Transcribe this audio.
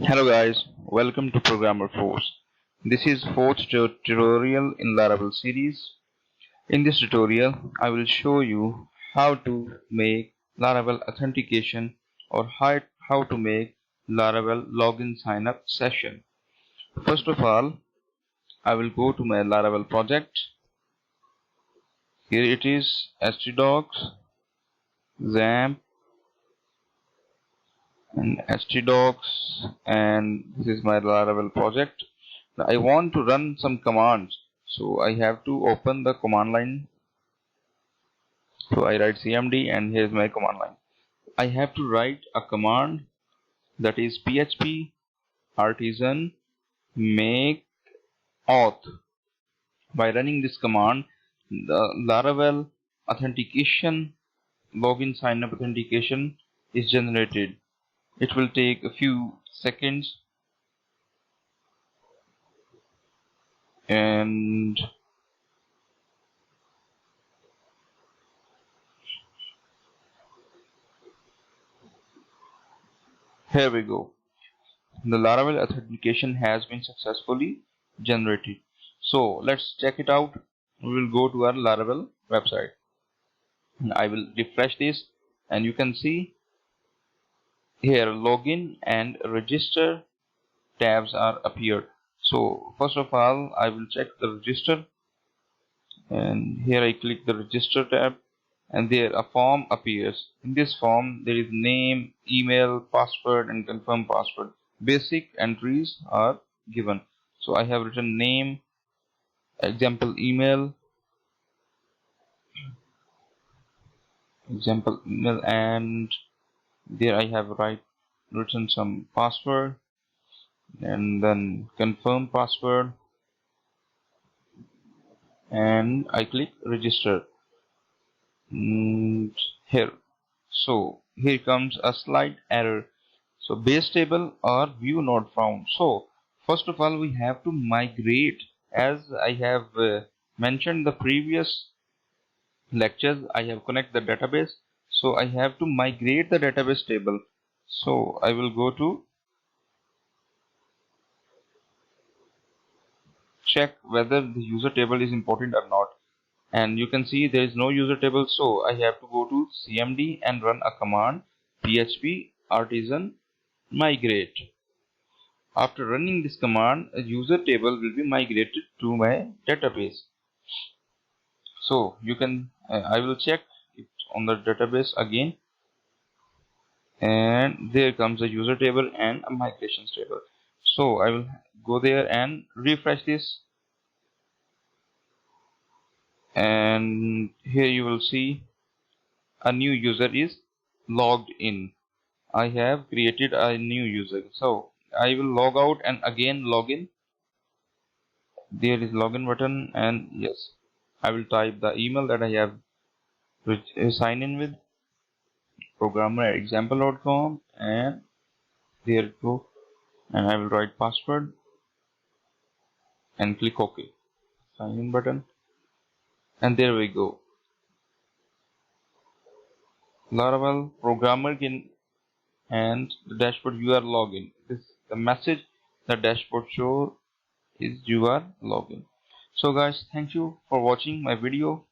Hello guys, welcome to Programmer Force. This is fourth tutorial in Laravel series. In this tutorial, I will show you how to make Laravel authentication or how to make Laravel login sign up session. First of all, I will go to my Laravel project. Here it is, htdocs, XAMPP and htdocs, and this is my Laravel project. Now I want to run some commands, so I have to open the command line. So I write cmd and here's my command line. I have to write a command that is php artisan make auth. By running this command, the Laravel authentication login sign up authentication is generated. It will take a few seconds, and here we go. The Laravel authentication has been successfully generated. So let's check it out. We will go to our Laravel website. I will refresh this and you can see here login and register tabs are appeared. So first of all, I will check the register, and here I click the register tab, and there a form appears. In this form there is name, email, password and confirm password. Basic entries are given. So I have written name, example email, and there I have written some password and then confirm password, and I click register. Here, so here comes a slight error. So base table or view not found. So first of all, we have to migrate. As I have mentioned the previous lectures, I have connect the database, so I have to migrate the database table. So I will go to check whether the user table is important or not, and you can see there is no user table, so I have to go to cmd and run a command php artisan migrate. After running this command, a user table will be migrated to my database. So you can I will check it on the database again, and there comes a user table and a migrations table. So I will go there and refresh this, and here you will see a new user is logged in. I have created a new user, so I will log out and again log in. There is login button, and yes, I will type the email that I have sign in with, programmer@example.com, and there it go, and I will write password and click OK, sign in button, and there we go. Laravel programmer can, and the dashboard you are login. This the message the dashboard show is you are login. So guys, thank you for watching my video.